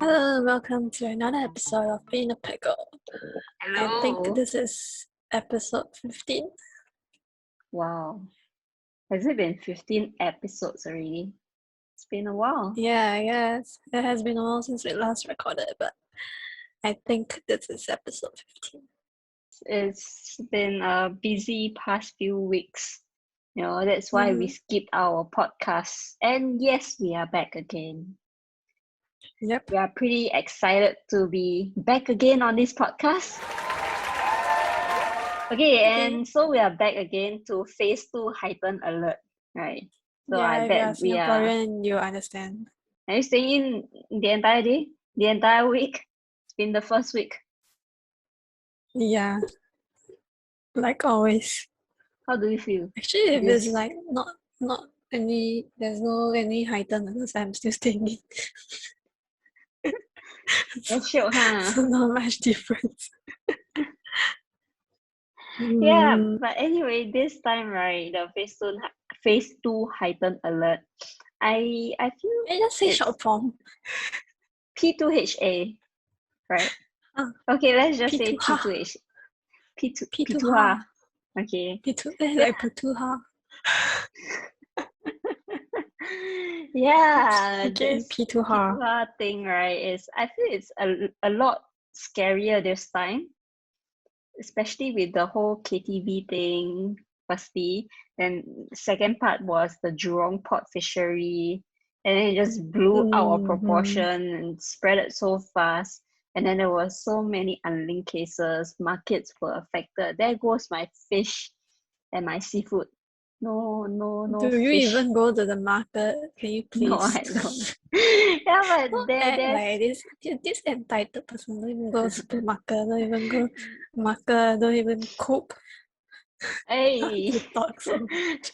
Hello, welcome to another episode of A Pickle. I think this is episode 15. Wow. Has it been 15 episodes already? It's been a while. Yeah, I guess it has been a while since we last recorded, but I think this is episode 15. It's been a busy past few weeks. That's why we skipped our podcast. And yes, we are back again. Yep. We are pretty excited to be back again on this podcast. Okay, and so we are back again to phase 2 heightened alert, right? So yeah, I bet we are Singaporean, you understand. Are you staying in the entire day? The entire week? It's been the first week. Yeah, like always. How do you feel? Actually, if it's like not any, there's no any heightened alert, I'm still staying in. That's shiok, huh? So not much difference. Yeah, but anyway, this time, right, the phase 2 heightened alert. I feel I just say short form. P2HA, right? Okay, let's just say P2H. P2H. Okay. P2 like P2 Yeah, okay, this P2 thing, right, is I feel it's a lot scarier this time, especially with the whole KTV thing, firstly. Then second part was the Jurong Port fishery, and then it just blew out of proportion and spread it so fast. And then there was so many unlinked cases, markets were affected. There goes my fish and my seafood. No Do fish. you even go to the market? Can you please? No, I don't. Yeah, but there's like this entitled person don't even go supermarket, don't even go market, don't even cook. Hey. You talk so much.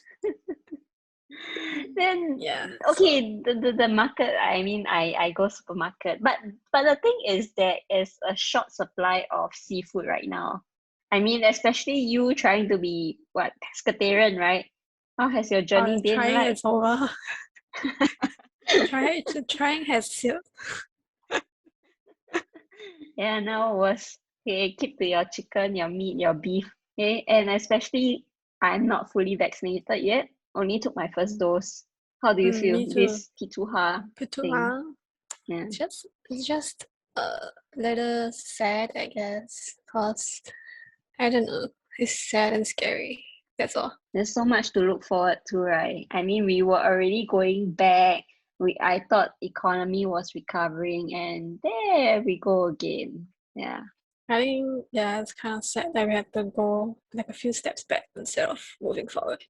Then yeah. Okay, the market. I mean, I go supermarket, but the thing is there is a short supply of seafood right now. I mean, especially you trying to be pescatarian, right? How has your journey been trying like? is over. Trying has sealed. Yeah, now was okay. Keep to your chicken, your meat, your beef. Okay, and especially I'm not fully vaccinated yet. Only took my first dose. How do you feel? Me too. This P2 thing? Yeah. It's just a little sad, I guess, because I don't know. It's sad and scary. That's all. There's so much to look forward to, right? I mean, we were already going back. I thought economy was recovering, and there we go again. Yeah. I think it's kind of sad that we have to go like a few steps back instead of moving forward.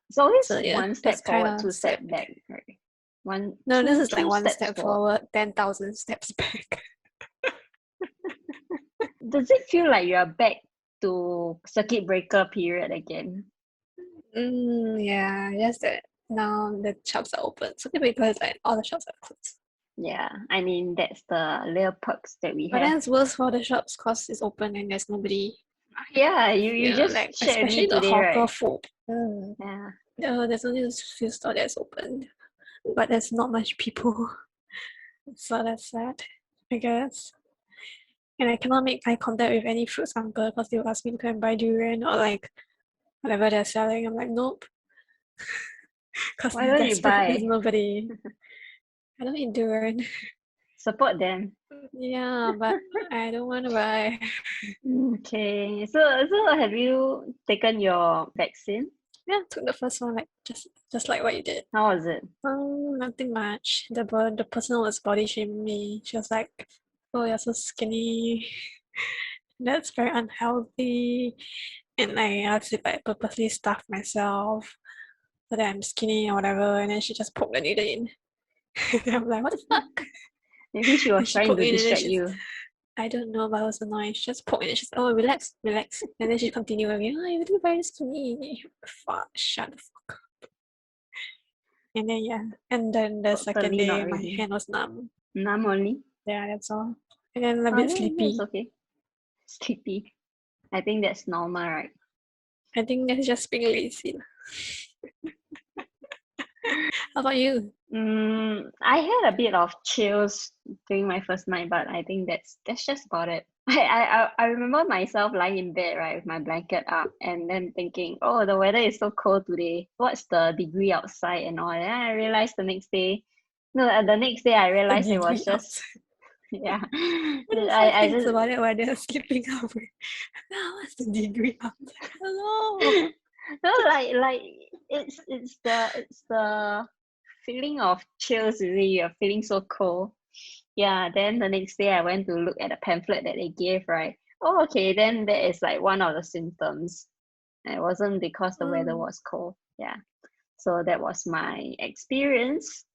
It's always one step forward, two steps back, right? This is like one step forward, 10,000 steps back. Does it feel like you're back to circuit breaker period again? Yeah, just that now the shops are open. Circuit breaker is like all the shops are closed. Yeah, I mean that's the little perks that we have. But then it's worse for the shops because it's open and there's nobody. Yeah, you just like shared especially me today, the hawker right? food. Yeah. There's only a few stores that's open, but there's not much people. So that's sad, I guess. And I cannot make eye contact with any fruits uncle because they'll ask me to go and buy durian or like whatever they're selling. I'm like, nope. Because why don't you buy? There's nobody. I don't eat durian. Support them. Yeah, but I don't want to buy. Okay, so have you taken your vaccine? Yeah, I took the first one, like just like what you did. How was it? Nothing much. The person was body shaming me. She was like, "Oh, you're so skinny. That's very unhealthy." And I asked if I purposely stuffed myself so that I'm skinny or whatever. And then she just poked the needle in. And I'm like, what the fuck? Maybe she was trying to distract you. I don't know, but I was annoyed. She just poked in and she's oh, relax. And then she continued with me, oh, you're doing very skinny. Fuck, shut the fuck up. And then, and then the second day, my hand was numb. Numb only? Yeah, that's all. And then a bit sleepy. That's okay. Sleepy. I think that's normal, right? I think that's just being lazy. How about you? I had a bit of chills during my first night, but I think that's just about it. I remember myself lying in bed, right, with my blanket up and then thinking, oh, the weather is so cold today. What's the degree outside and all? And I realized the next day, no, the next day I A realized it was degree just, outside. yeah. What is I that things just, about it when they're sleeping over? What's the degree outside? Hello. no, like it's the feeling of chills, really. You're feeling so cold. Yeah, then the next day I went to look at a pamphlet that they gave, right? Oh, okay, then that is like one of the symptoms. It wasn't because the weather was cold. Yeah. So that was my experience.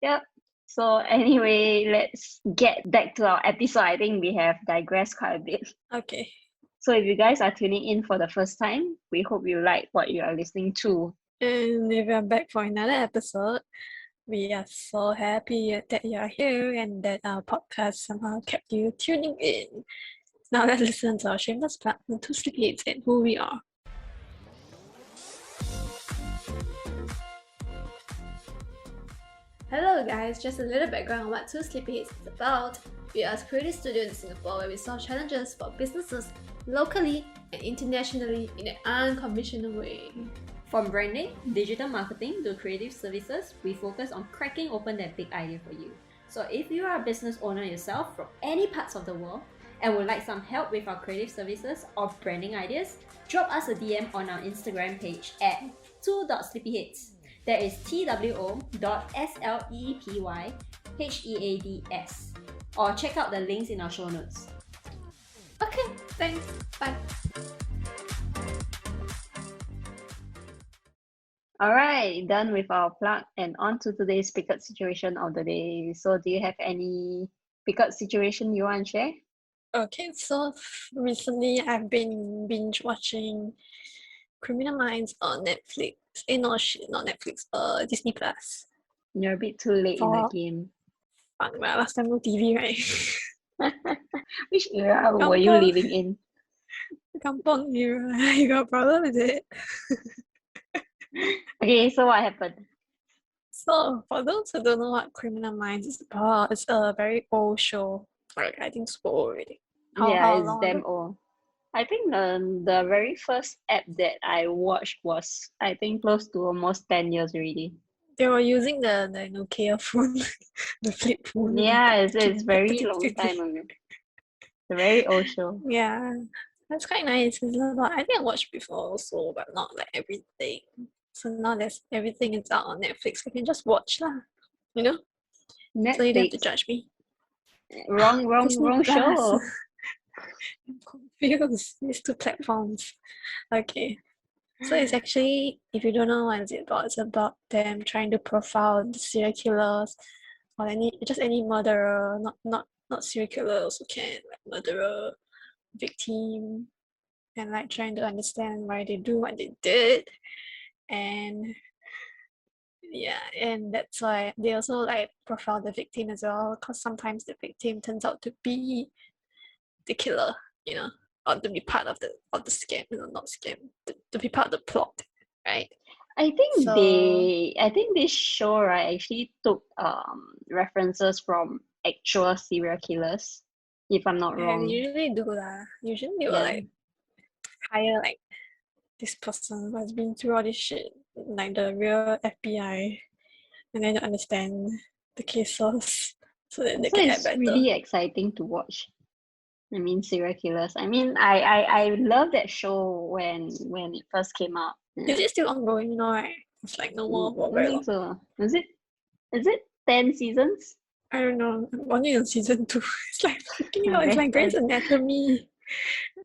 Yep. So anyway, let's get back to our episode. I think we have digressed quite a bit. Okay. So if you guys are tuning in for the first time, we hope you like what you are listening to. And if you're back for another episode, we are so happy that you're here and that our podcast somehow kept you tuning in. Now let's listen to our shameless plug on Two Sleepyheads and who we are. Hello guys, just a little background on what Two Sleepyheads is about. We are a creative studio in Singapore where we solve challenges for businesses locally and internationally in an unconventional way. From branding, digital marketing to creative services, we focus on cracking open that big idea for you. So if you are a business owner yourself from any parts of the world and would like some help with our creative services or branding ideas, drop us a DM on our Instagram page at 2.sleepyheads. That is TWO.SLEEPYHEADS. Or check out the links in our show notes. Okay, thanks. Bye. All right, done with our plug and on to today's pickup situation of the day. So do you have any pickup situation you want to share? Okay, so recently I've been binge watching Criminal Minds on Netflix. No, shit, not Netflix. Disney Plus. You're a bit too late in the For game. fun, well, last time no TV, right? Which era were you Kampung. living in? Kampung era. You got a problem with it? Okay, so what happened? So, for those who don't know what Criminal Minds is about, it's a very old show. Like, I think super old already. How It's long damn ago? old. I think the very first app that I watched was, I think, close to almost 10 years already. They were using the Nokia phone, the flip phone. Yeah, it's very long time ago. It's a very old show. Yeah, that's quite nice. It's about, I think I watched before also, but not like everything. So now there's everything is out on Netflix. I can just watch lah, you know? So you don't have to Netflix. judge me. Wrong Disney show. Plus. I'm confused. These two platforms. Okay. So it's actually, if you don't know what it's about them trying to profile the serial killers or any murderer, not serial killer also can, like murderer, victim, and like trying to understand why they do what they did. And yeah, and that's why they also like profile the victim as well, because sometimes the victim turns out to be the killer, you know, or to be part of the scam, not scam, to be part of the plot, right? I think So this show, right, actually took references from actual serial killers, if I'm not yeah, they wrong. usually do lah. Usually they will Yeah. like hire like this person who has been through all this shit, like the real FBI, and then to understand the cases so that they So can act it's better. really exciting to watch. I mean, serial killers. I mean, I love that show when it first came out. Yeah. Is it still ongoing? No, right? It's like no more for I very think long. so. Is it 10 seasons? I don't know. I'm only on season 2. It's like freaking out. It's Okay. like Grey's Anatomy.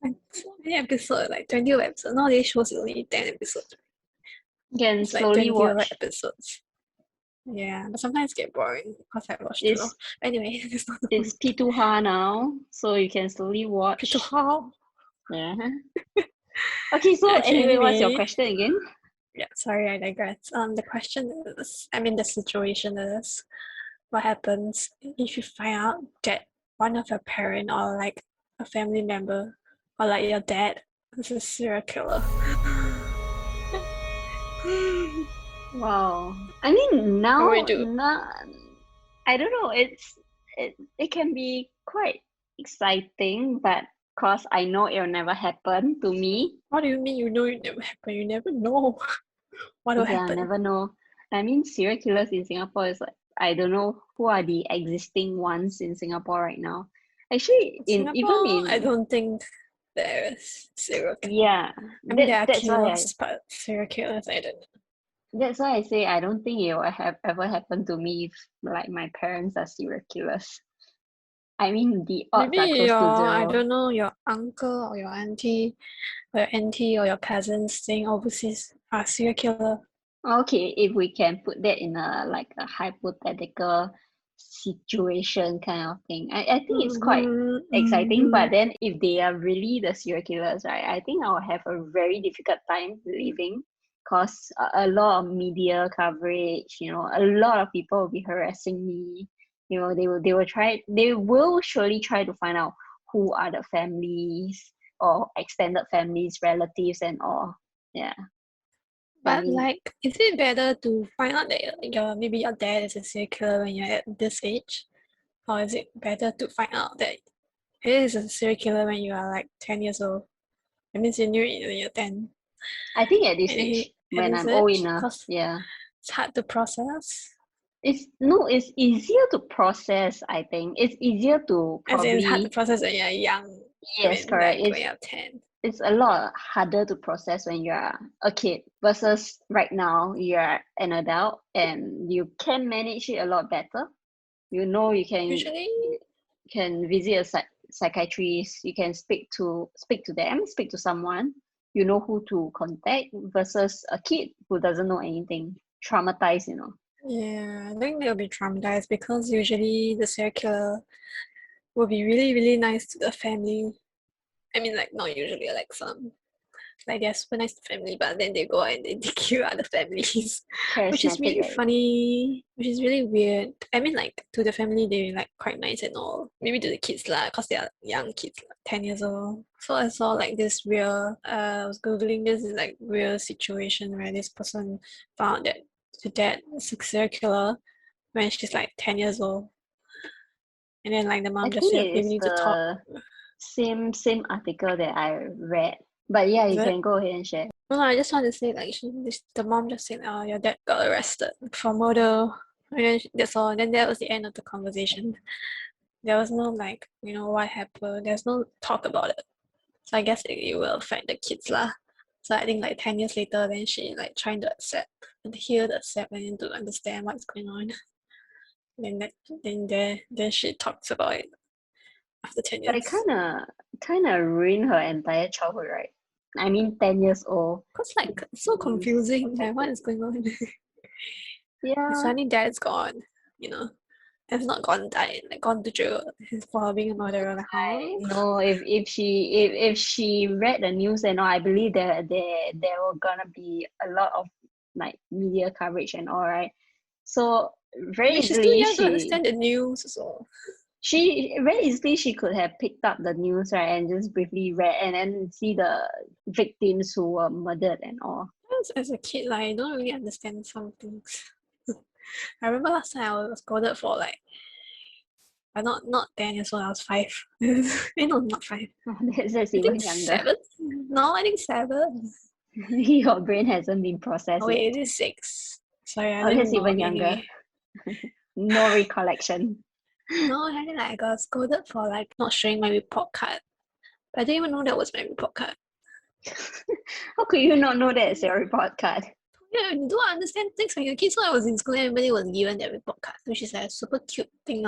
And so many episodes, like 20 episodes. Nowadays shows only 10 episodes. You can It's like slowly 20 watch. episodes. Yeah, but sometimes get boring because I watch too It's long. Anyway, it's not the it's point. P2Ha now, so you can slowly watch. P2How? Yeah. Okay, so anyway, what's your question again? Yeah, sorry, I digress. The question is, the situation is, what happens if you find out that one of your parent or like a family member or like your dad is a serial killer? Wow. I mean, now, What do you do? I don't know. It can be quite exciting, but cause I know it'll never happen to me. What do you mean you know it never happen? You never know what will Yeah, happen. never know. I mean, serial killers in Singapore is like, I don't know who are the existing ones in Singapore right now. Actually, Singapore, I don't think there's serial killers. yeah, I mean, there are that's why killers, but serial killers, I don't know. that's why I say I don't think it will have ever happened to me if like my parents are serial killers. I mean, the odds Maybe are close to I zero. don't know, your uncle or your auntie or your cousins staying overseas are serial killer. Okay, if we can put that in a like a hypothetical situation kind of thing, I think it's quite exciting. But then if they are really the serial killers, right, I think I'll have a very difficult time living because a lot of media coverage, a lot of people will be harassing me. They will surely try to find out who are the families or extended families, relatives and all. Yeah. I But mean, like, is it better to find out that maybe your dad is a serial killer when you're at this age? Or is it better to find out that he is a serial killer when you are like 10 years old? That means you knew it when you're 10. I think at this And age, at when this I'm old age, enough, because yeah. it's hard to process. It's easier to process, I think. It's easier to As in, it's hard to probably, process when you're young. I yes, mean, correct. like when you're 10. It's a lot harder to process when you're a kid versus right now you're an adult and you can manage it a lot better. You Usually, can visit a psychiatrist, you can speak to them, speak to someone, you know who to contact versus a kid who doesn't know anything, traumatized. yeah, I think they'll be traumatized because usually the serial killer will be really, really nice to the family. I mean, like, not usually, like some. Like, they're super nice to family, but then they go out and they kill other families, which is Charismatic, really right? funny, which is really weird. I mean, like, to the family, they're like quite nice and all. Maybe to the kids, lah, because they are young kids, like 10 years old. So I saw like this real, I was Googling this like real situation where this person found that the dad is a serial killer when she's like 10 years old. And then like the I mom just think said, it okay, we is need to talk. the same article that I read, but yeah, Is you it? can go ahead and share. No, I just want to say like the mom just said, "Oh, your dad got arrested for murder," and then that's all. And then that was the end of the conversation. There was no like what happened. There's no talk about it. So I guess it will affect the kids lah. So I think like 10 years later, then she like trying to accept and hear the accept and to understand what's going on. Then she talks about it after 10 But it years. kind of ruined her entire childhood, right? I mean, 10 years old. Cause like it's so She's confusing. Like what protected. is going on? Yeah. Suddenly dad's gone. Has not gone died, like gone to jail for being a murderer. Like, huh? No, if she read the news and all, I believe there were gonna be a lot of like media coverage and all, right? So I very mean, she's too easily young to understand the news, so she very easily she could have picked up the news, right, and just briefly read and then see the victims who were murdered and all. as a kid, like I don't really understand some things. I remember last time I was scolded for like, not 10 years old. I was 5. No, not 5. That's I even think younger. 7. No, I think 7. Your brain hasn't been processed Oh yet. wait, it is 6. Sorry, I Oh, don't that's even know. even Okay, younger. anyway. No recollection. No, I think like I got scolded for like not showing my report card. But I didn't even know that was my report card. How could you not know that it's your report card? Yeah, you don't understand things when you're a kid. So I was in school and everybody was given that report card, which is like a super cute thing.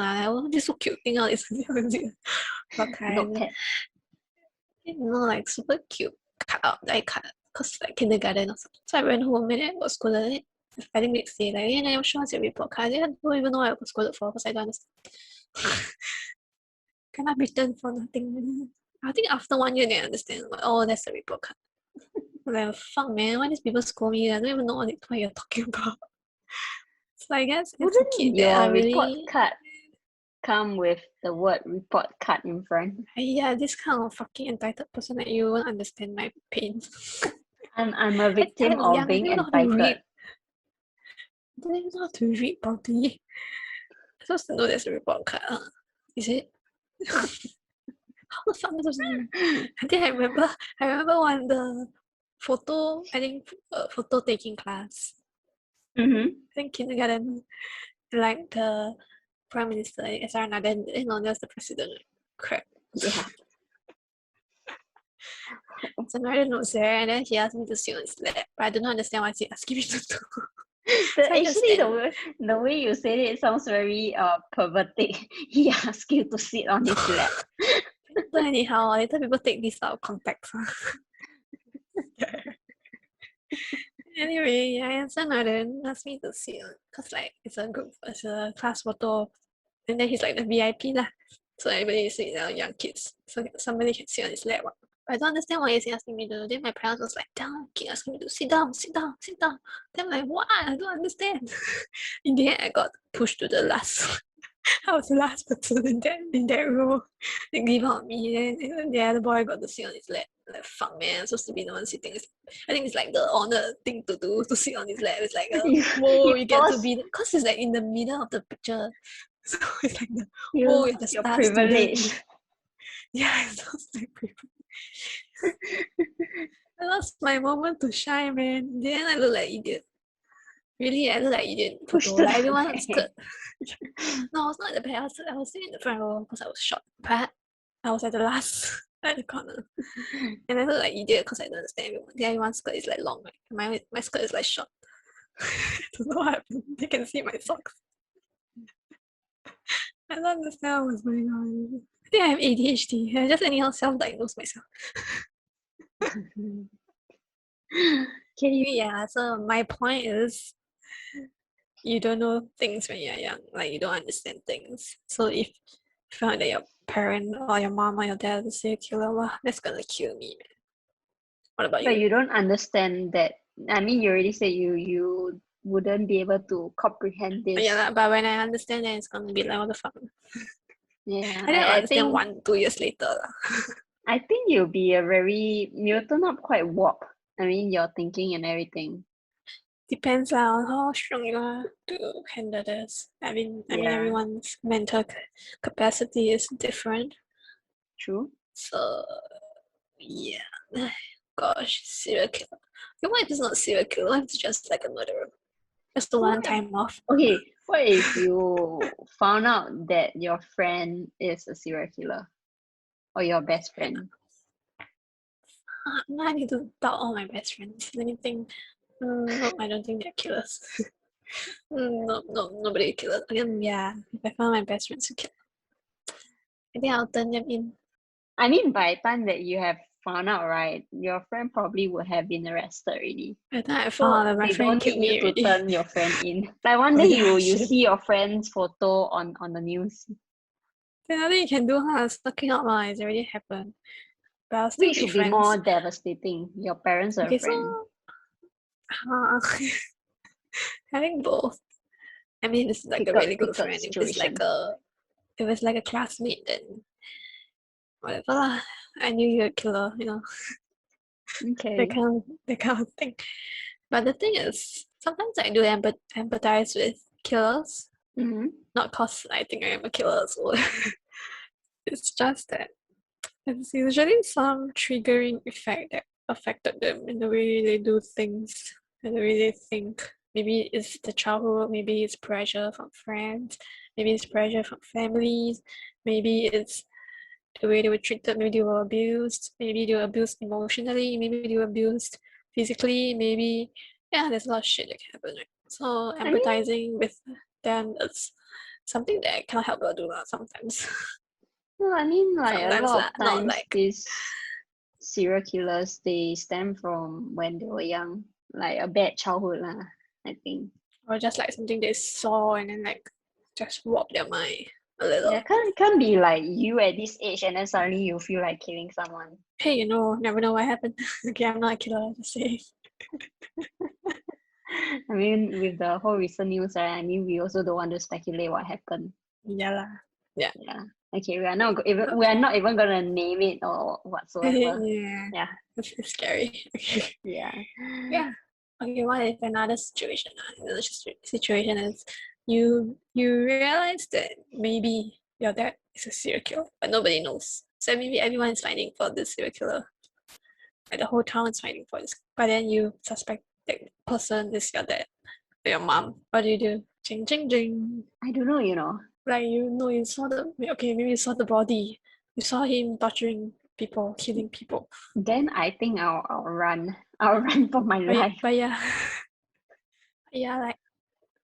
This so cute thing. It's report card. Notepad. Like super cute cut out die cut. Cause like kindergarten or something. So I went home and I got scolded. I think next day, like, I'm sure it's your report card. I don't even know what I was scolded for because I don't understand. Cannot return for nothing. I think after 1 year they understand. Like, oh, that's the report card. Like, fuck, man, why these people scold me? I don't even know what you're talking about. So I guess it's a kid Wouldn't that your are report really card come with the word report card in front? yeah, this kind of fucking entitled person that you won't understand my pain. I'm a victim I was of young, I being didn't even know how to entitled. read. I didn't even know how to read properly. I'm supposed to know there's a report card. Is it? How the fuck am I supposed to know? I think I remember one the photo, I think photo taking class. Mm-hmm. I think kindergarten, like the Prime Minister, SR Nathan, there's the president. Crap. Yeah. So Nathan was there, and then he asked me to sit on his lap, but I don't understand what he asking me to do. Actually, the way you said it sounds very pervertic. He asked you to sit on his lap. So anyhow, later people take this out of context. Anyway, I answered Nathan, asked me to sit on, cause like it's a class photo, and then he's like the VIP lah. So everybody sit down, young kids, so somebody can sit on his lap. I don't understand why he's asking me to. Then my parents was like, "Down, keep asking me to sit down, sit down, sit down." Then I'm like, "What? I don't understand." In the end, I got pushed to the last. I was the last person in that row. They gave up on me, and the other boy got to sit on his lap. Like fuck, man, I'm supposed to be the one sitting. I think it's like the honor thing to do to sit on his lap. It's like, whoa, you get to be, cause it's like in the middle of the picture, so it's like whoa, you're the your star privilege. student. Yeah, it's just like privilege. I lost my moment to shine, man. Then I look like idiot. Really, I look like idiot. Pushed Photo. to Like the everyone back. was good. No, I was not at the back. I was sitting in the front row because I was short. But I was at the last, at the corner. And I look like idiot because I don't understand everyone. Everyone's skirt is like long, right? My skirt is like short. I don't know what happened. They can see my socks. I don't understand what's going on. I think I have ADHD. I just anyhow self-diagnose myself. Yeah, so my point is you don't know things when you're young. Like you don't understand things. So if you find that your parent or your mom or your dad is a serial killer, well, that's gonna kill me, man. What about But you? you don't understand that. I mean, you already said you wouldn't be able to comprehend this. Yeah, but when I understand, then it's gonna be like, what the fuck? Yeah, I didn't understand think 2 years later. I think you'll turn up quite warped. I mean, your thinking and everything. Depends on how strong you are to handle this. I mean, Yeah. everyone's mental capacity is different. True. So, yeah. Gosh, serial killer. Okay, what if it's not serial killer? What if it's just like a murderer? Just the one time off. Okay, what if you found out that your friend is a serial killer? Or your best friend? Now I need to doubt all my best friends. Let me think. No, I don't think they're killers. No, nobody killers. Again, yeah, if I found my best friends to kill, I think I'll turn them in. I mean, by the time that you have found out, right, your friend probably would have been arrested already. By the time I So found out my they friend don't killed need me you to already. turn your friend in. Like one Oh, day yeah, you shit. see your friend's photo on the news. There's nothing you can do, huh? Sucking up, it's already happened. But I'll still Which be would be friends. more devastating? Your parents or Okay, a friend? so I think both. I mean, it's like a really good friend. If it's like a classmate, then whatever lah. I knew you're a killer, Okay. that kind of thing. But the thing is, sometimes I do empathize with killers. Mm-hmm. Not cause I think I am a killer, so it's just that it's usually some triggering effect that affected them in the way they do things and the way they think. Maybe it's the childhood, maybe it's pressure from friends, maybe it's pressure from families, maybe it's the way they were treated, maybe they were abused, maybe they were abused emotionally, maybe they were abused physically, maybe there's a lot of shit that can happen, right? So empathizing with them is something that I cannot help but do sometimes. No, I mean, like a Sometimes lot of not times like these serial killers, they stem from when they were young, like a bad childhood lah, I think. or just like something they saw and then like just warp their mind a little. Yeah, can't be like you at this age and then suddenly you feel like killing someone. Hey, never know what happened. Okay, I'm not a killer, just say. I mean, with the whole recent news, right? I mean, we also don't want to speculate what happened. Yeah lah. Yeah. Okay, we are not even gonna name it or whatsoever. Yeah. Yeah. It's scary. Okay. Yeah. Yeah. Okay, what if another situation? Another situation is you realize that maybe your dad is a serial killer, but nobody knows. So maybe everyone is finding for this serial killer. Like the whole town is finding for this. But then you suspect that person is your dad or your mom. What do you do? Jing jing jing. I don't know, Like you saw maybe you saw the body. You saw him torturing people, killing people. Then I think I'll run. I'll run for my life. But yeah,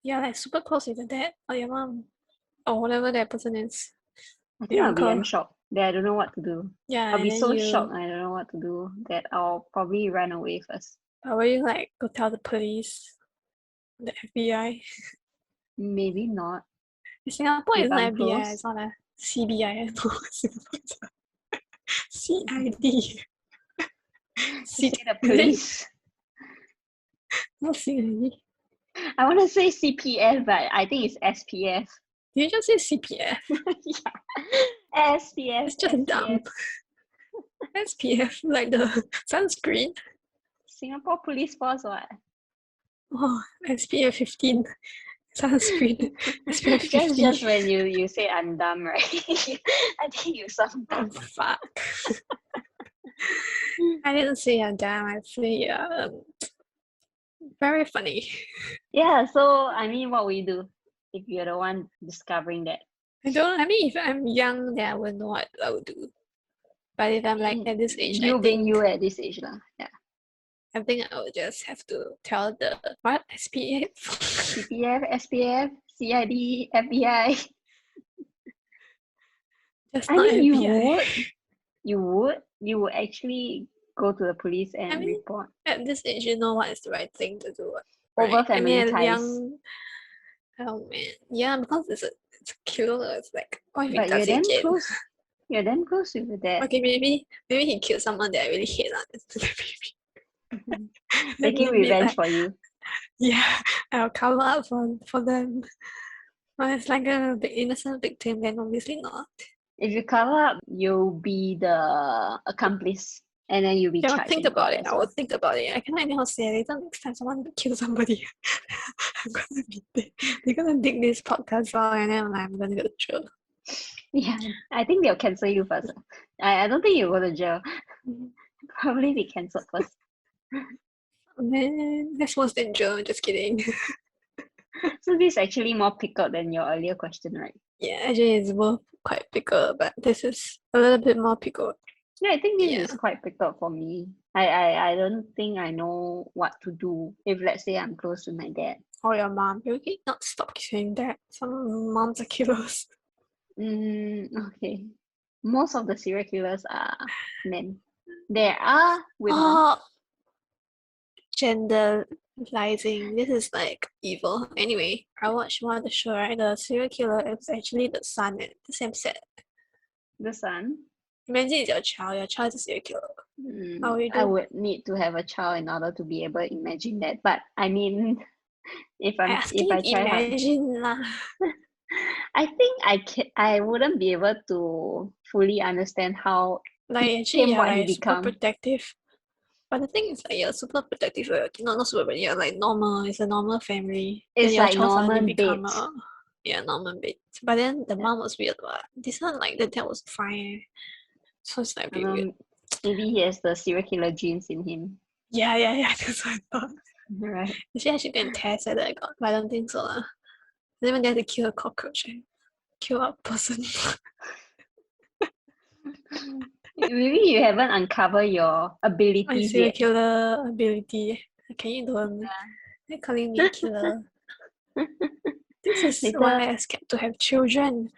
like super close with your dad or your mom or whatever that person is. I think Your I'll be uncle. shocked that I don't know what to do. Yeah, I'll be and then so shocked I don't know what to do that I'll probably run away first. Or will you like go tell the police, the FBI? Maybe not. Singapore If isn't I'm FBI, close. it's not a CBI. No, Singapore is a CID. Say the police. Not CID. I want to say CPF, but I think it's SPF. Did you just say CPF? Yeah. SPF. It's just dumb. SPF, like the sunscreen. Singapore Police Force, what? Oh, SPF 15. Sunscreen. SPF 50. Just when you say I'm dumb, right? I think you sound Oh, dumb. fuck. I didn't say you're dumb. I say very funny. Yeah, so I mean, what will you do if you're the one discovering that? I mean, if I'm young, then I would know what I would do. But if I'm like at this age, You being you at this age, yeah. I think I would just have to tell the what SPF. CPF, SPF, CID, FBI. Just I not mean, FBI. you would actually go to the police and I mean, report At this age, you know what is the right thing to do. over Right? family I mean, ties. Oh man, yeah, because it's a killer. It's like, what if he But does you're it damn again? close. You're damn close with your dad. Okay, maybe he killed someone that I really hate. Taking revenge for you. Yeah, I'll cover up for them. But it's like a big innocent victim, then obviously not. If you cover up, you'll be the accomplice, and then you'll be Yeah, I'll charged. think in about court it. as I well. will think about it. I cannot anyhow say later next time someone kills somebody. I'm gonna be they're gonna dig this podcast out and then I'm gonna go to jail. Yeah, I think they'll cancel you first. I don't think you'll go to jail. Probably be cancelled first. Man, that's worse than jail. Just kidding. So this is actually more pickled than your earlier question, right? Yeah, actually it's both quite pickled, but this is a little bit more pickled. Yeah, I think this Yeah. is quite pickled for me. I don't think I know what to do if, let's say, I'm close to my dad. Or your mom. You can not stop saying that. Some moms are killers. Okay. Most of the serial killers are men. There are women. Oh, generalizing. This is like evil. Anyway, I watched one of the show, right? The serial killer is actually the son. And the same set. The son. Imagine it's your child is a serial killer. How would you I do? would need to have a child in order to be able to imagine that. But I mean, if I try hard, imagine lah. I think I wouldn't be able to fully understand how Like actually, became you're what he like super become. protective. But the thing is, like, you're super protective. Not super, but you're like normal. It's a normal family. It's then your like child suddenly Norman become Bates. Normal Bates. But then the mom was weird. What? This one, like the dad was fine. So it's like a bit weird. Maybe he has the serial killer genes in him. Yeah. That's what I thought. Right. Actually, I should go and test whether I got, but I don't think so. I don't even dare to kill a cockroach. Kill a person. Maybe you haven't uncovered your My abilities serial yet. killer ability. Can you don't? They're calling me a killer. This is why I'm scared to have children.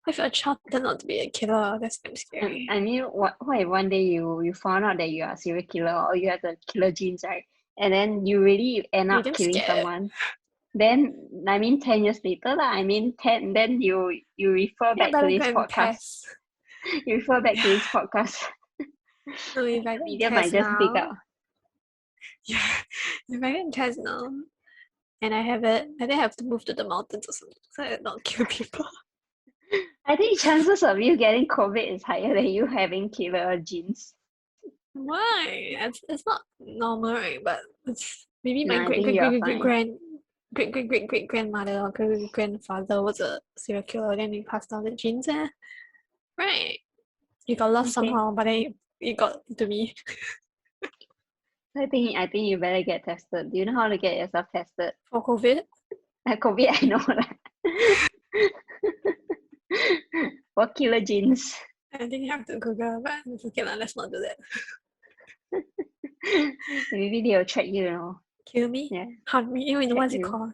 If a child turned out to be a killer, that's damn scary. I mean, what if one day you found out that you are a serial killer or you have the killer genes, right? And then you really end You're up damn killing scared. someone. Then, I mean, 10 years later, then you refer back to this podcast. You refer back to this podcast. No, if I Media can might test just pick now. up. Yeah, if I can test now, and I have it, I think I have to move to the mountains or something so I don't kill people. I think chances of you getting COVID is higher than you having killer genes. Why? It's not normal, right? But Maybe No, my I think you're fine. great grandmother or great grandfather was a serial killer, then he passed down the genes, right? You got lost Okay. somehow, but then it got to me. I think you better get tested. Do you know how to get yourself tested? For COVID. COVID, I know lah. For killer genes. I think you have to Google, but it's okay, let's not do that. Maybe they'll track you, you know. Kill me? Yeah. Hunt me? Check What's it you. called?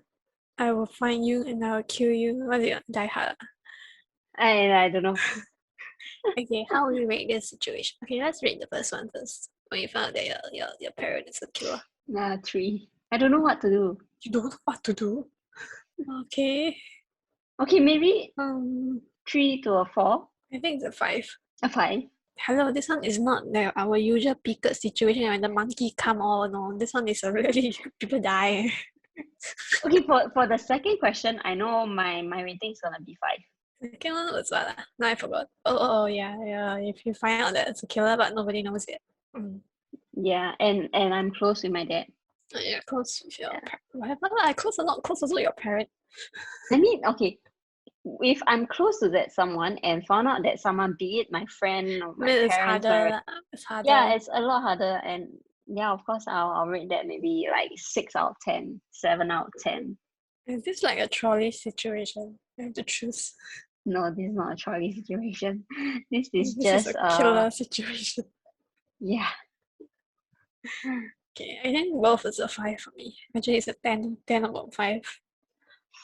I will find you and I will kill you. What is it? Die Hard. I don't know. Okay, how will you rate this situation? Okay, let's rate the first one first. When you found out that your parent is a killer. 3. I don't know what to do. You don't know what to do? Okay. Okay, maybe 3 to a 4. I think it's a 5. A 5. Hello, this one is not our usual pickle situation when the monkey come all. No, this one is a really people die. Okay, for the second question, I know my rating is gonna be 5. Second one was what? Now I forgot. Oh, yeah. If you find out that it's a killer, but nobody knows it. Yeah, and I'm close with my dad. Yeah, close with your parent. Whatever, close or not close, also your parent. I mean, okay, if I'm close to that someone and found out that someone, be it my friend or my It's parents, harder. It's harder. yeah, it's a lot harder. And yeah, of course, I'll rate that maybe like 6 out of 10, 7 out of 10. Is this like a trolley situation? You have to choose. No, this is not a trolley situation. This is This just is a killer situation. yeah. Okay, I think both is a 5 for me. Actually, it's a 10 out of 5.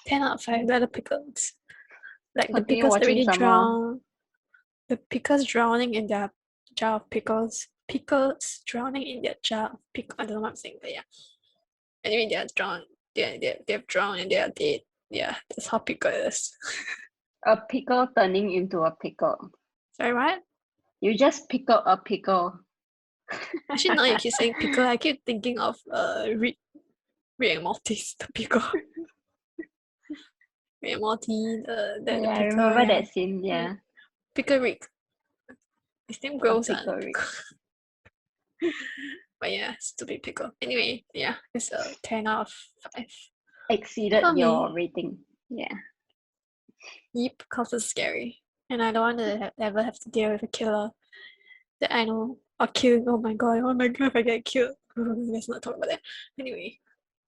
10 out of 5. They're the pickles. Like the Continue pickles watching already some more. drown. The pickles drowning in their jar of pickles. Pickles drowning in their jar of pickles. I don't know what I'm saying, but yeah. Anyway, they are drowned. They've drowned and they are dead. Yeah, that's how pickle is. A pickle turning into a pickle. Sorry, what? You just pickle a pickle. Actually, now you keep saying pickle, I keep thinking of Rick and Morty's the pickle. Rick and Morty, the Yeah, pickle. I remember yeah. that scene. Yeah, Pickle Rick. His name grows pickle on. Rick. But yeah, stupid pickle. Anyway, yeah, it's a 10 out of 5. Exceeded For your me. rating. Yeah. Yep, because it's scary. And I don't want to ever have to deal with a killer that I know or kill. Oh my god, if I get killed. Let's not talk about that. Anyway.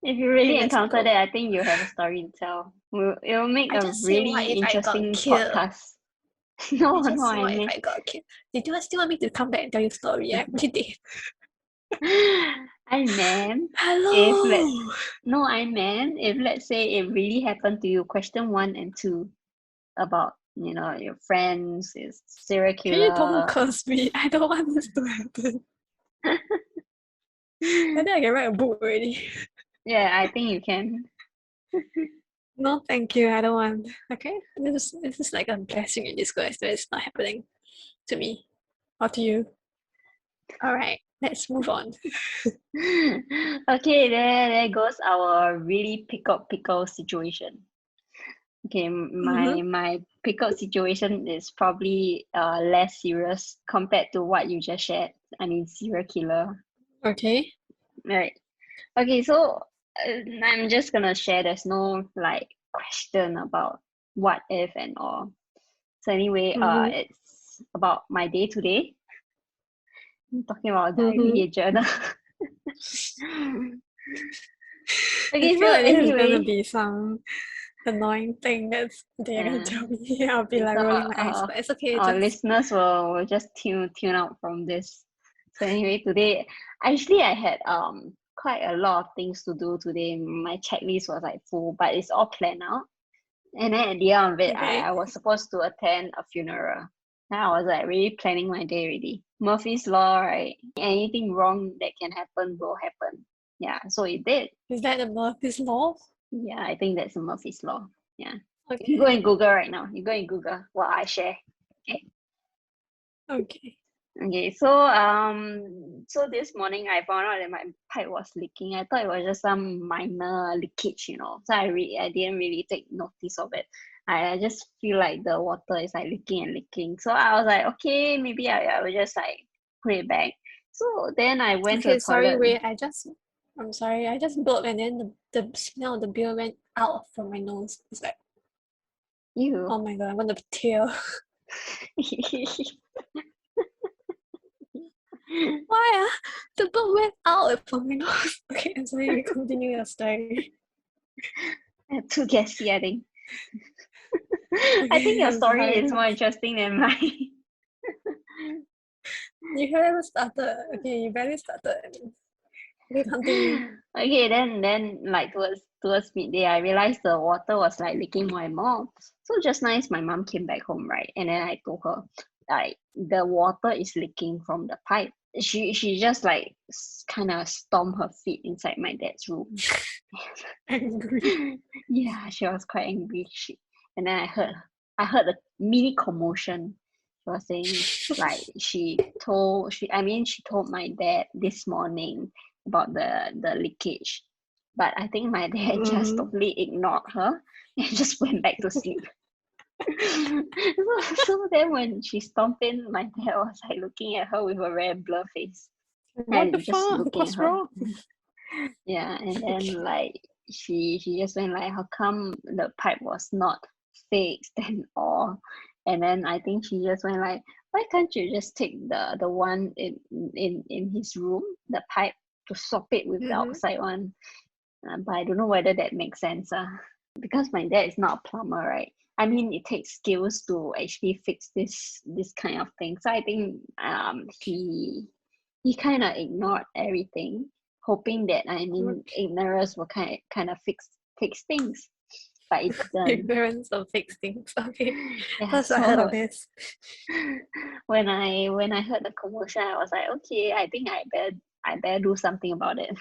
If you really let's encounter go. that, I think you have a story to tell. It'll make I a just say, what really if I got interesting killed? podcast. No, I just no, say, I what mean, if I got killed? Did you still want me to come back and tell you story? I really did. I meant Hello! I meant if let's say it really happened to you, question 1 and 2 about your friends is serial Can you don't killer. curse me? I don't want this to happen. I think I can write a book already. Yeah, I think you can. No, thank you. I don't want. Okay, this is like a blessing in disguise that it's not happening to me or to you. All right, let's move on. Okay, there goes our really pickle situation. Okay, my pickle situation is probably less serious compared to what you just shared. I mean, serial killer. Okay. Right. Okay, so I'm just gonna share. There's no like question about what if and all. So anyway, it's about my day to day. I'm talking about diary journal. Okay, I feel so like this is gonna anyway, be some annoying thing they're gonna tell me. I'll be like so, rolling my eyes, but it's okay. our Just listeners will just tune out from this. So anyway, today actually I had quite a lot of things to do today. My checklist was like full, but it's all planned out. And then at the end of it, okay. I was supposed to attend a funeral. Now I was like really planning my day already. Murphy's Law, right? Anything wrong that can happen will happen. Yeah, so it did. Is that the Murphy's Law? Yeah, I think that's a Murphy's Law. Yeah. Okay. You go and Google right now. You go and Google what I share. Okay. Okay. Okay, so so this morning I found out that my pipe was leaking. I thought it was just some minor leakage, So I didn't really take notice of it. I just feel like the water is like leaking and leaking. So I was like, okay, maybe I will just like put it back. So then I went to Okay, the sorry, toilet. wait. I just I'm sorry, I just burped and then the smell of the beer went out from my nose. It's like, You. oh my god, I want to tear. Why? The burp went out from my nose. Okay, I'm sorry, you continue your story. Too gassy, I think. I think Okay, your I'm story sorry. is more interesting than mine. You haven't started. Okay, you barely started. Okay, continue. Okay, then like towards midday, I realized the water was like leaking more and more. So just nice, my mom came back home, right? And then I told her, like, the water is leaking from the pipe. She just like kind of stomped her feet inside my dad's room. Angry. Yeah, she was quite angry. And then I heard a mini commotion. She was saying like she told my dad this morning about the leakage. But I think my dad just totally ignored her and just went back to sleep. So then when she stomped in, my dad was like looking at her with a very blur face. What the And just fuck? looking What's at her. wrong? Yeah, and then like she just went like, how come the pipe was not fixed and all? And then I think she just went like, why can't you just take the one in his room, the pipe, to swap it with the outside one? But I don't know whether that makes sense. Because my dad is not a plumber, right? I mean, it takes skills to actually fix this kind of thing. So I think he kind of ignored everything, hoping that ignorance will kind of fix things, but it didn't. Ignorance of fixed things. Okay, Yeah, first I heard of this. when I heard the commotion, I was like, okay, I think I better do something about it.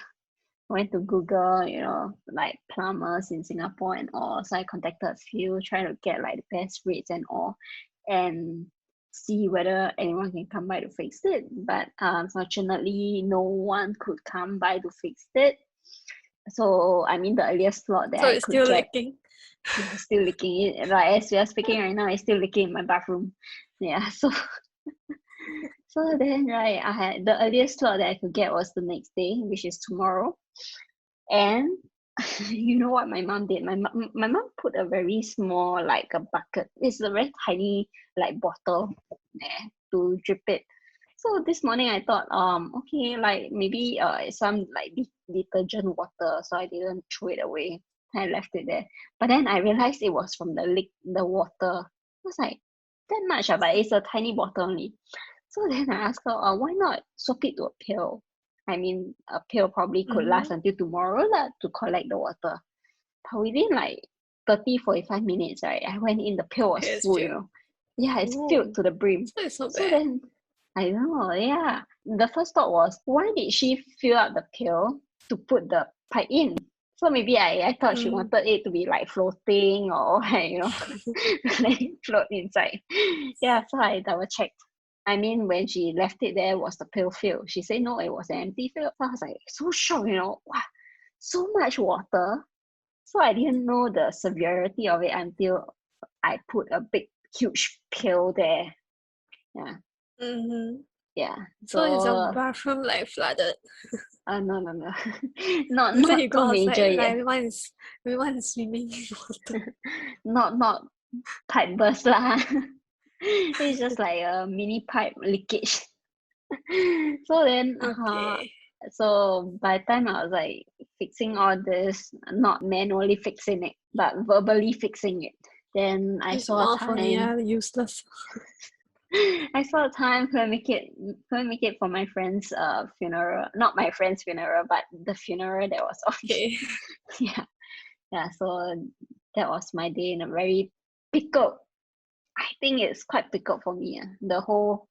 Went to Google, like plumbers in Singapore and all. So I contacted a few, trying to get like the best rates and all, and see whether anyone can come by to fix it. But unfortunately, no one could come by to fix it. So I mean, the earliest slot that So I it's could still get, leaking. yeah, still leaking. Like as we are speaking right now, it's still leaking in my bathroom. Yeah, so then right, I had the earliest slot that I could get was the next day, which is tomorrow. And you know what my mom did? My mom put a very small, like a bucket. It's a very tiny, like bottle there to drip it. So this morning I thought, okay, like maybe some like detergent water. So I didn't throw it away. I left it there. But then I realized it was from the water. I was like, that much, but it's a tiny bottle only. So then I asked her, why not swap it to a pail? I mean, a pail probably could last until tomorrow to collect the water. But within like 30-45 minutes, right, I went in, the pail was It's full, filled. Yeah, it's filled to the brim. So it's not So bad. then, I don't know, yeah. The first thought was, why did she fill up the pail to put the pipe in? So maybe I thought she wanted it to be like floating or, let it float inside. Yeah, so I double checked. I mean, when she left it there, was the pail filled? She said no, it was an empty fill. So I was like, so shocked, wow, so much water. So I didn't know the severity of it until I put a big, huge pail there. Yeah. Yeah. So is your bathroom like flooded? No. not Then you too go major outside, yet. everyone is swimming in water. Not pipe burst lah. It's just like a mini pipe leakage. So then Okay. so by the time I was like fixing all this, not manually fixing it, but verbally fixing it, then I It's saw more a funny, time. useless. I saw a time couldn't make it for my friend's funeral. Not my friend's funeral, but the funeral that was on. Okay. Yeah. So that was my day in a very pickled. I think it's quite pickled for me. The whole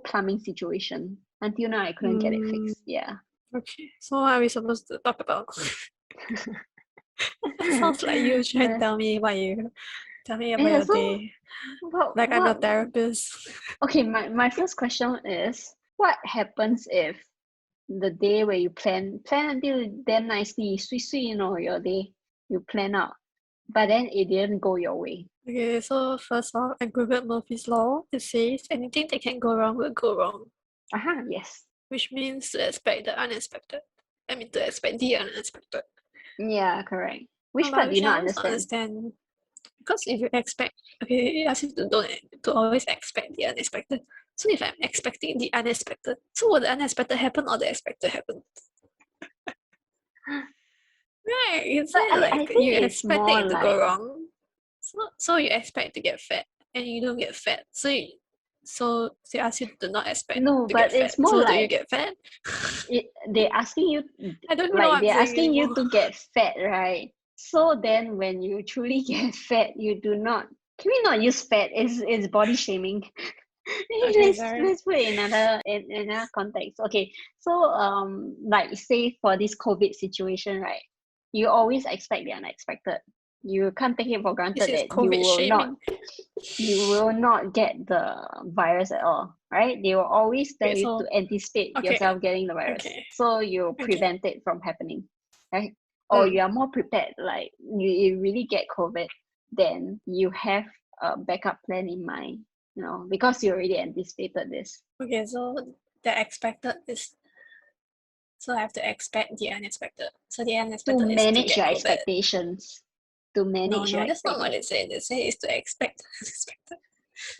plumbing situation. Until now, I couldn't get it fixed. Yeah. Okay. So what are we supposed to talk about? It sounds like you try to tell me about your day. Like I'm a therapist. Okay, my first question is, what happens if the day where you plan until damn nicely, sweet, your day, you plan out, but then it didn't go your way? Okay, so first off, I googled Murphy's Law. It says anything that can go wrong will go wrong, Yes. which means to expect the unexpected. I mean, to expect the unexpected. Yeah, correct. Which But part do you which I not also understand? understand. Because if you expect, okay, it asks you to always expect the unexpected. So if I'm expecting the unexpected, so will the unexpected happen or the expected happen? Right? It's But I like think you it's expect more it to like go wrong. So you expect to get fat and you don't get fat. So they ask you to not expect no, to but get fat. it's more So do you like get fat? they're asking you I don't know what I'm they're saying asking you anymore. to get fat, right? So then when you truly get fat, you do not. Can we not use fat? It's body shaming. Okay, sorry. Let's put it in another context. Okay, so like say for this COVID situation, right? You always expect the unexpected. You can't take it for This granted is that COVID shaming. you will not get the virus at all, right? They will always tell Okay, you so to anticipate okay, yourself getting the virus, okay, so you okay. prevent it from happening, right? Or you Mm. are more prepared, like you really get COVID, then you have a backup plan in mind, because you already anticipated this. Okay, so the expected is so I have to expect the unexpected. So the To unexpected is to manage get your COVID. expectations. To manage your No, that's not what expectations. they say. They say is to expect unexpected.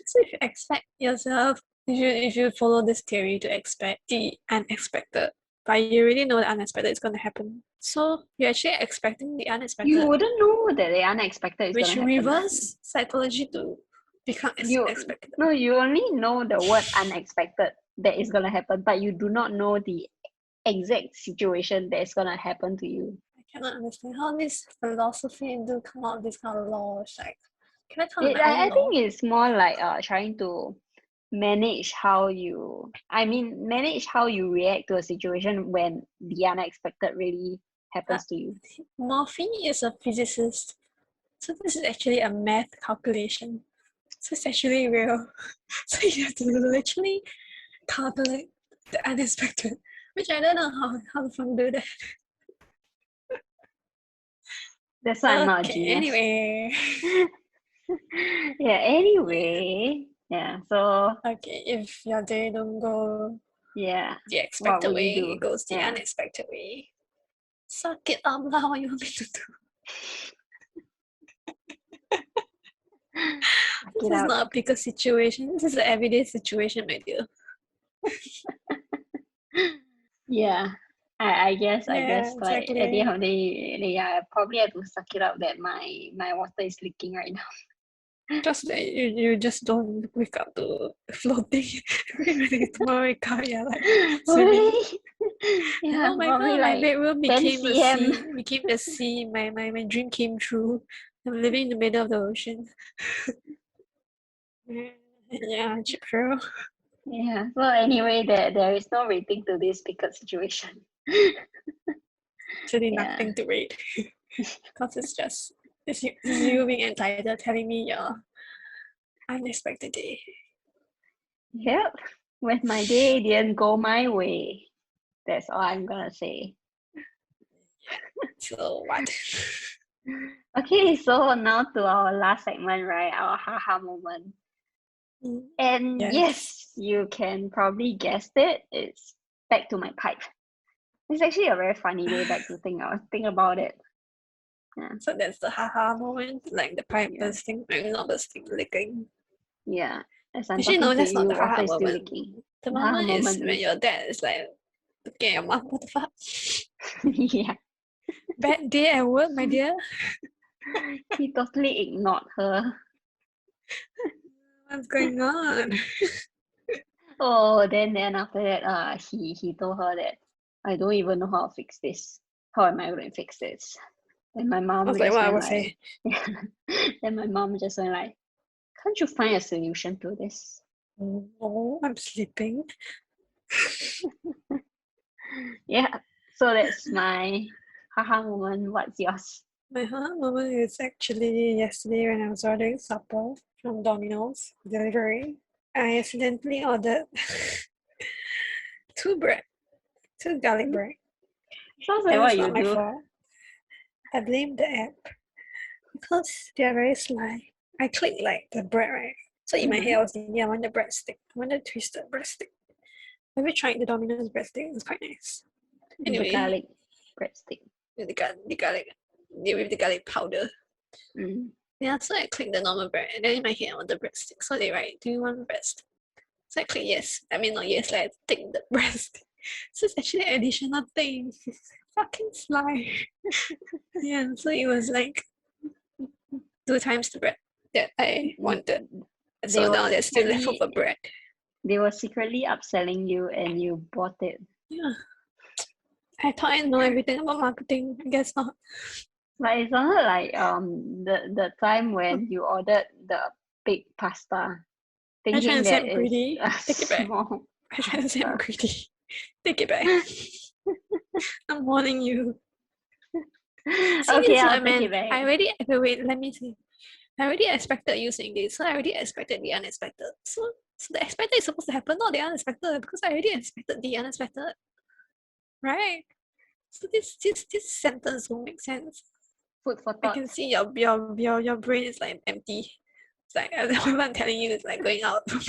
So if you expect yourself, if you follow this theory to expect the unexpected, but you already know the unexpected is going to happen. So you're actually expecting the You unexpected, wouldn't know that the unexpected is which gonna happen, right? reverse psychology to become expected. No, you only know the word unexpected that is gonna happen, but you do not know the exact situation that is gonna happen to you. I cannot understand how this philosophy do come out with this kind of laws. Like, can I come up with my I own law? think it's more like trying to manage how you react to a situation when the unexpected really happens to you. Morphe is a physicist. So this is actually a math calculation. So it's actually real. So you have to literally calculate the unexpected, which I don't know how the fuck do that. That's why I'm not a Okay, genius. anyway. Anyway. Yeah, so Okay, if your day don't go yeah, the what expected would way, you do? it goes the Yeah. unexpected way. Suck it up now, what you want me to do? Suck This it is up. not a pickle situation. This is an everyday situation, my dear. Yeah. I guess like at exactly. the end of the day, I probably have to suck it up that my water is leaking right now. Just that you just don't wake up to floating. When tomorrow wake up, you're like swimming. Yeah, Oh my probably god, my like bedroom 10 became a cm. sea. Became the sea. My dream came true. I'm living in the middle of the ocean. Yeah, true. Yeah. So anyway, there is no rating to this pickle situation. Actually, Yeah. nothing to rate. Because it's you being entitled telling me your unexpected day. Yep. When my day didn't go my way. That's all I'm gonna say. So what? Okay, so now to our last segment, right? Our haha moment. And yes, you can probably guess it. It's back to my pipe. It's actually a very funny way back to think about it. Yeah. So that's the haha moment, like the pipe Yeah. bursting, not bursting, leaking. Yeah. As I'm Actually, talking no, to that's not you, the haha water is still moment. leaking. The The haha moment is moment when is your dad is like looking at your mom, what the fuck? yeah. Bad day at work, my dear. He totally ignored her. What's going on? Oh, then after that, he told her that I don't even know how to fix this. How am I going to fix this? And my mom I was like, just what I went would say. then my mom just went like, can't you find a solution to this? No, I'm sleeping. Yeah. So that's my haha moment. What's yours? My haha moment is actually yesterday when I was ordering supper from Domino's delivery. I accidentally ordered two garlic bread. Sounds like And what it's you not my do. fault. I blame the app because they're very sly. I click like the bread, right? So in my head I was thinking I want the breadstick. I want the twisted breadstick. Have you tried the Domino's breadstick? It's quite nice. The Anyway, garlic. breadstick. with the garlic powder. Yeah, so I clicked the normal bread, and then in my head I want the breadstick. So they write, do you want breadstick? So I click yes. I mean not yes, like I take the breadstick. So it's actually an additional thing. Fucking sly. Yeah, so it was like 2 times the bread that I wanted. So now there's still leftover bread. They were secretly upselling you and you bought it. Yeah. I thought I know everything about marketing. I guess not. Like it sounded like the time when you ordered the big pasta, I trying thinking to say that I'm it's greedy. Take it back. small. I trying to say I'm greedy. Take it back. I'm warning you. See, Okay, this is what I'll I take meant. it back. I already wait, let me see. I already expected you saying this, so I already expected the unexpected. So the expected is supposed to happen, not the unexpected, because I already expected the unexpected. Right? So this sentence won't make sense. Food for I thought. can see your brain is like empty. It's like what I'm telling you is like going out from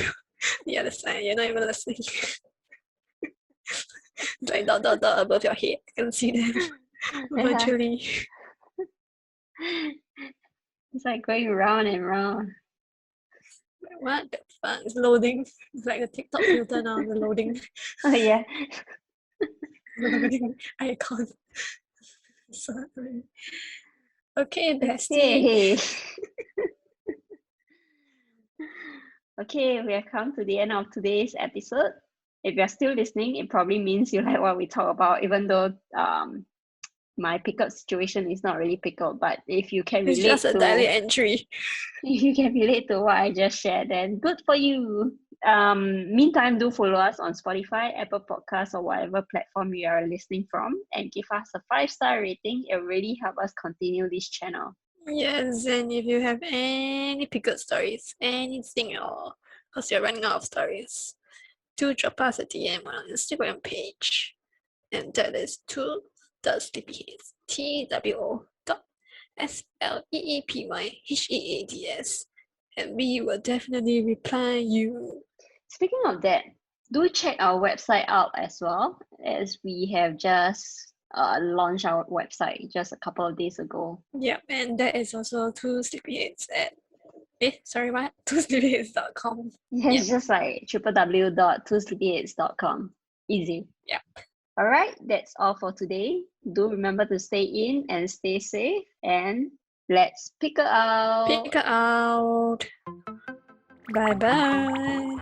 the other side. You're not even listening. It's like dot above your head. I can see them virtually. It's like going round and round. What the fuck? It's loading. It's like a TikTok filter now. The loading. Oh yeah. Loading icon. Sorry. Okay, bestie. Okay. Okay, we have come to the end of today's episode. If you're still listening, it probably means you like what we talk about, even though my pickup situation is not really pickup. But if you can It's relate just a daily entry. if you can relate to what I just shared, then good for you. Meantime, do follow us on Spotify, Apple Podcasts, or whatever platform you are listening from, and give us a 5-star rating. It really helps us continue this channel. Yes, and if you have any pickup stories, anything at all, because you're running out of stories, do drop us a DM on our Instagram page. And that is to.sleepyheads, TWO.SLEEPYHEADS. And we will definitely reply you. Speaking of that, do check our website out as well, as we have just launched our website just a couple of days ago. Yep, and that is also Two Sleepyheads at what? twosleepyheads.com. Yeah, it's just like www.twosleepyheads.com. Easy. Yep. All right, that's all for today. Do remember to stay in and stay safe, and let's pickle out. Pick out. Bye bye.